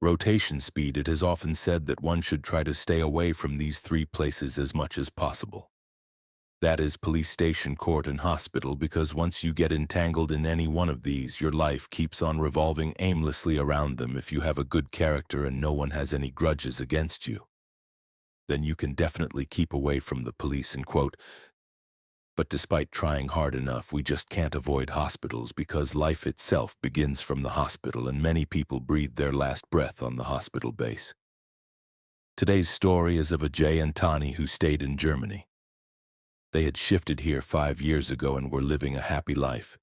rotation speed, it is often said that one should try to stay away from these three places as much as possible. That is police station, court, and hospital, because once you get entangled in any one of these, your life keeps on revolving aimlessly around them. If you have a good character and no one has any grudges against you, then you can definitely keep away from the police and quote. But despite trying hard enough, we just can't avoid hospitals because life itself begins from the hospital and many people breathe their last breath on the hospital base. Today's story is of Ajay and Tani who stayed in Germany. They had shifted here 5 years ago and were living a happy life.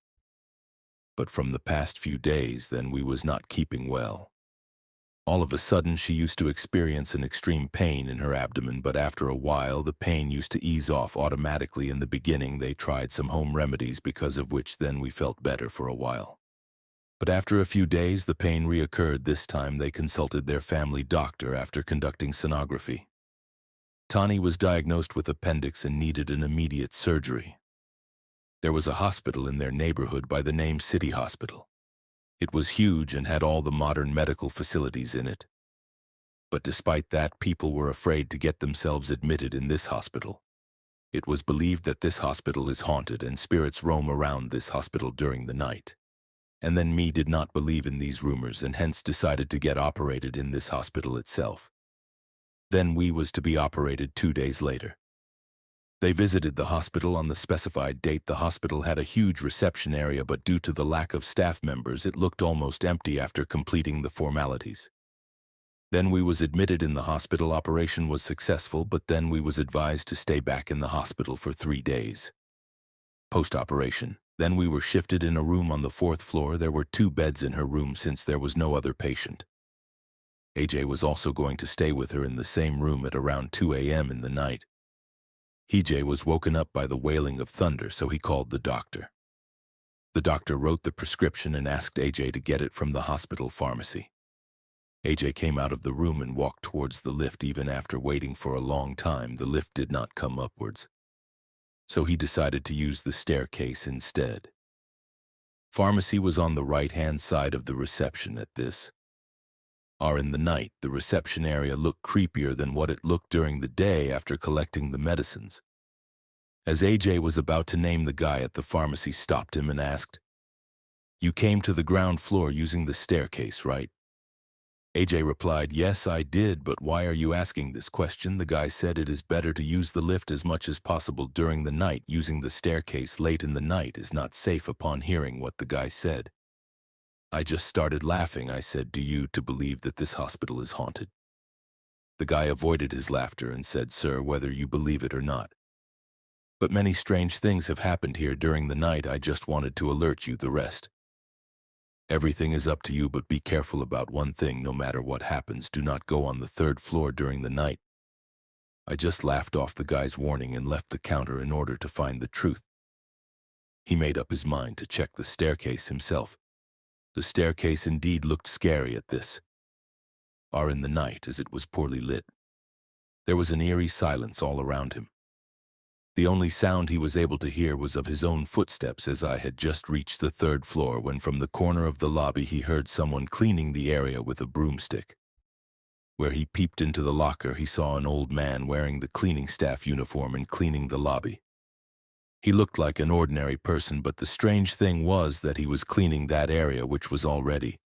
But from the past few days, then we was not keeping well. All of a sudden, she used to experience an extreme pain in her abdomen, but after a while, the pain used to ease off automatically. In the beginning, they tried some home remedies, because of which then we felt better for a while. But after a few days, the pain reoccurred. This time, they consulted their family doctor after conducting sonography. Tani was diagnosed with appendix and needed an immediate surgery. There was a hospital in their neighborhood by the name City Hospital. It was huge and had all the modern medical facilities in it. But despite that, people were afraid to get themselves admitted in this hospital. It was believed that this hospital is haunted and spirits roam around this hospital during the night. And then me did not believe in these rumors and hence decided to get operated in this hospital itself. Then we was to be operated 2 days later. They visited the hospital on the specified date. The hospital had a huge reception area, but due to the lack of staff members, it looked almost empty after completing the formalities. Then we was admitted in the hospital. Operation was successful, but then we was advised to stay back in the hospital for 3 days. Post-operation, then we were shifted in a room on the 4th floor. There were 2 beds in her room since there was no other patient. AJ was also going to stay with her in the same room at around 2 a.m. in the night. AJ was woken up by the wailing of thunder, so he called the doctor. The doctor wrote the prescription and asked AJ to get it from the hospital pharmacy. AJ came out of the room and walked towards the lift. Even after waiting for a long time, the lift did not come upwards. So he decided to use the staircase instead. Pharmacy was on the right-hand side of the reception at this. In the night, the reception area looked creepier than what it looked during the day after collecting the medicines. As AJ was about to name, the guy at the pharmacy stopped him and asked, "You came to the ground floor using the staircase, right?" AJ replied, "Yes, I did, but why are you asking this question?" The guy said, "It is better to use the lift as much as possible during the night. Using the staircase late in the night is not safe." Upon hearing what the guy said, I just started laughing. I said, "Do you to believe that this hospital is haunted?" The guy avoided his laughter and said, "Sir, whether you believe it or not. But many strange things have happened here during the night. I just wanted to alert you. The rest. Everything is up to you, but be careful about one thing. No matter what happens, do not go on the 3rd floor during the night." I just laughed off the guy's warning and left the counter in order to find the truth. He made up his mind to check the staircase himself. The staircase indeed looked scary at this. In the night, as it was poorly lit, there was an eerie silence all around him. The only sound he was able to hear was of his own footsteps. As I had just reached the 3rd floor when from the corner of the lobby he heard someone cleaning the area with a broomstick. Where he peeped into the locker, he saw an old man wearing the cleaning staff uniform and cleaning the lobby. He looked like an ordinary person, but the strange thing was that he was cleaning that area which was already.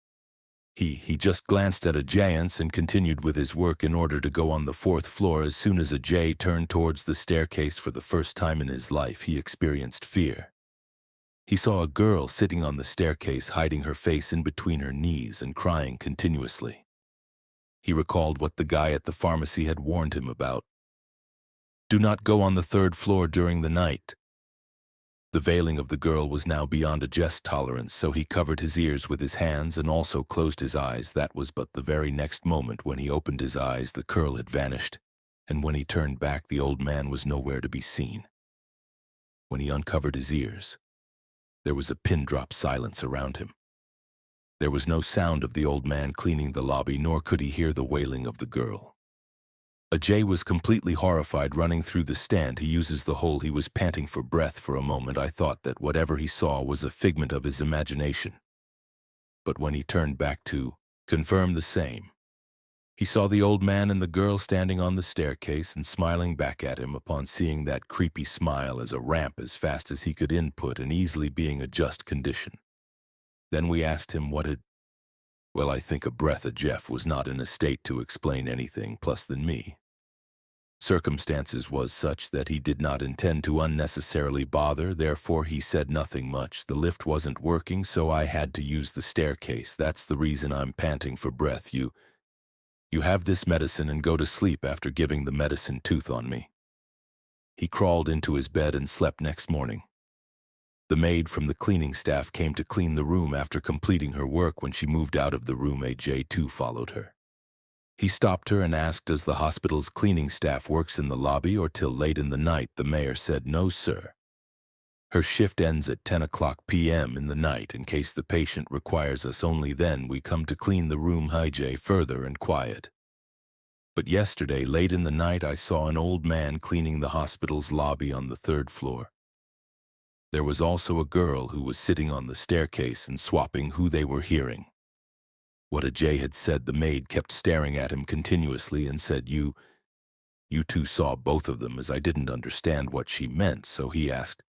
He just glanced at Ajay and continued with his work in order to go on the 4th floor. As soon as Ajay turned towards the staircase for the first time in his life, he experienced fear. He saw a girl sitting on the staircase, hiding her face in between her knees and crying continuously. He recalled what the guy at the pharmacy had warned him about. Do not go on the 3rd floor during the night. The veiling of the girl was now beyond Ajay's tolerance, so he covered his ears with his hands and also closed his eyes. That was but the very next moment. When he opened his eyes, the girl had vanished, and when he turned back, the old man was nowhere to be seen. When he uncovered his ears, there was a pin-drop silence around him. There was no sound of the old man cleaning the lobby, nor could he hear the wailing of the girl. Ajay was completely horrified. Running through the stand, he uses the hole. He was panting for breath. For a moment I thought that whatever he saw was a figment of his imagination. But when he turned back to confirm the same, He saw the old man and the girl standing on the staircase and smiling back at him upon seeing that creepy smile as a ramp as fast as he could input and easily being a just condition. Then we asked him what had... Well, I think a breath of Jeff was not in a state to explain anything plus than me. Circumstances was such that he did not intend to unnecessarily bother, therefore he said nothing much. The lift wasn't working, so I had to use the staircase. That's the reason I'm panting for breath. You have this medicine and go to sleep after giving the medicine tooth on me. He crawled into his bed and slept next morning. The maid from the cleaning staff came to clean the room after completing her work. When she moved out of the room, AJ too followed her. He stopped her and asked, does the hospital's cleaning staff works in the lobby or till late in the night? The mayor said, no, sir. Her shift ends at 10 o'clock p.m. in the night. In case the patient requires us, only then we come to clean the room. AJ further and quiet. But yesterday, late in the night, I saw an old man cleaning the hospital's lobby on the 3rd floor. There was also a girl who was sitting on the staircase and swapping who they were hearing. What AJ had said, the maid kept staring at him continuously and said, You two saw both of them, as I didn't understand what she meant, so he asked,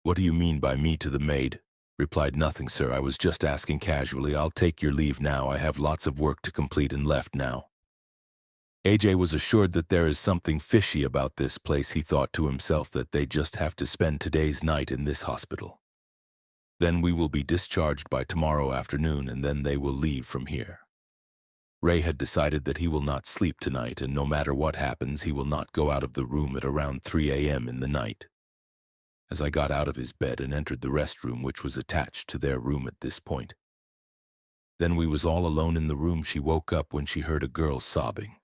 what do you mean by me? To the maid replied, nothing, sir, I was just asking casually. I'll take your leave now, I have lots of work to complete, and left now. AJ was assured that there is something fishy about this place. He thought to himself that they just have to spend today's night in this hospital. Then we will be discharged by tomorrow afternoon, and then they will leave from here. Ray had decided that he will not sleep tonight, and no matter what happens, he will not go out of the room at around 3 a.m. in the night. As I got out of his bed and entered the restroom, which was attached to their room at this point. Then we was all alone in the room. She woke up when she heard a girl sobbing.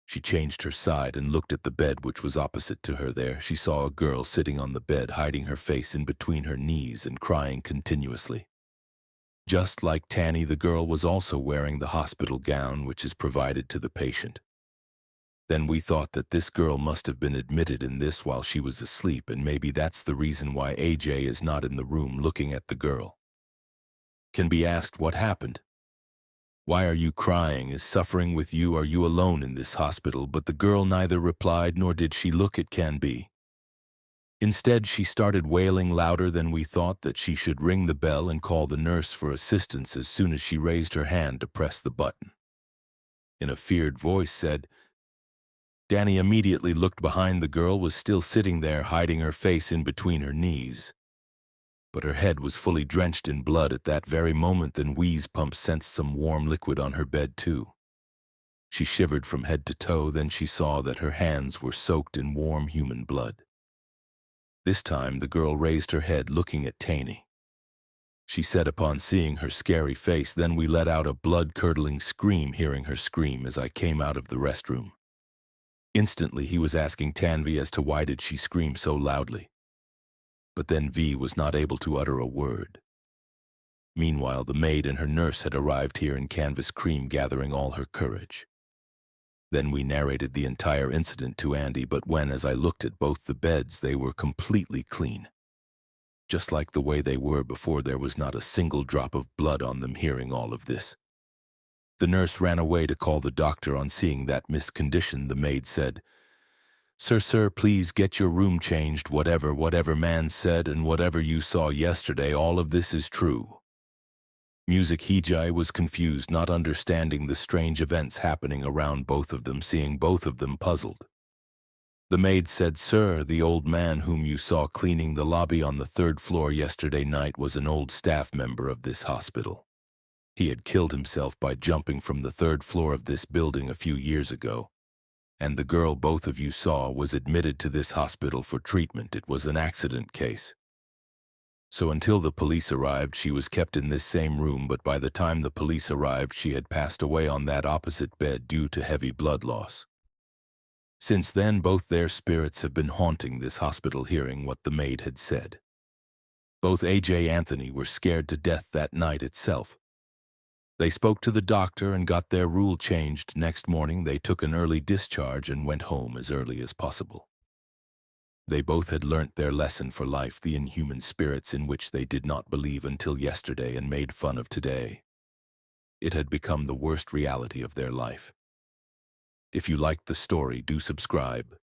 She changed her side and looked at the bed, which was opposite to her. There she saw a girl sitting on the bed, hiding her face in between her knees and crying continuously. Just like Tanny, the girl was also wearing the hospital gown which is provided to the patient. Then we thought that this girl must have been admitted in this while she was asleep, and maybe that's the reason why AJ is not in the room looking at the girl. Can be asked what happened. Why are you crying? Is suffering with you? Are you alone in this hospital? But the girl neither replied nor did she look at Can Be. Instead, she started wailing louder than we thought that she should ring the bell and call the nurse for assistance as soon as she raised her hand to press the button. In a feared voice said, Danny immediately looked behind. The girl was still sitting there, hiding her face in between her knees. But her head was fully drenched in blood at that very moment. Then Wheeze Pump sensed some warm liquid on her bed too. She shivered from head to toe. Then she saw that her hands were soaked in warm human blood. This time the girl raised her head, looking at Taney. She said upon seeing her scary face, then we let out a blood-curdling scream, hearing her scream as I came out of the restroom. Instantly he was asking Tanvi as to why did she scream so loudly. But then V was not able to utter a word. Meanwhile, the maid and her nurse had arrived here in Canvas Cream, gathering all her courage. Then we narrated the entire incident to Andy, but when, as I looked at both the beds, they were completely clean. Just like the way they were before, there was not a single drop of blood on them. Hearing all of this, the nurse ran away to call the doctor. On seeing that miscondition, the maid said, Sir, please get your room changed. Whatever man said and whatever you saw yesterday, all of this is true. Music Hijai was confused, not understanding the strange events happening around both of them, seeing both of them puzzled. The maid said, Sir, the old man whom you saw cleaning the lobby on the 3rd floor yesterday night was an old staff member of this hospital. He had killed himself by jumping from the 3rd floor of this building a few years ago. And the girl both of you saw was admitted to this hospital for treatment. It was an accident case. So until the police arrived, she was kept in this same room, but by the time the police arrived, she had passed away on that opposite bed due to heavy blood loss. Since then, both their spirits have been haunting this hospital. Hearing what the maid had said, both AJ and Anthony were scared to death that night itself. They spoke to the doctor and got their rule changed. Next morning, they took an early discharge and went home as early as possible. They both had learnt their lesson for life, the inhuman spirits in which they did not believe until yesterday and made fun of today. It had become the worst reality of their life. If you liked the story, do subscribe.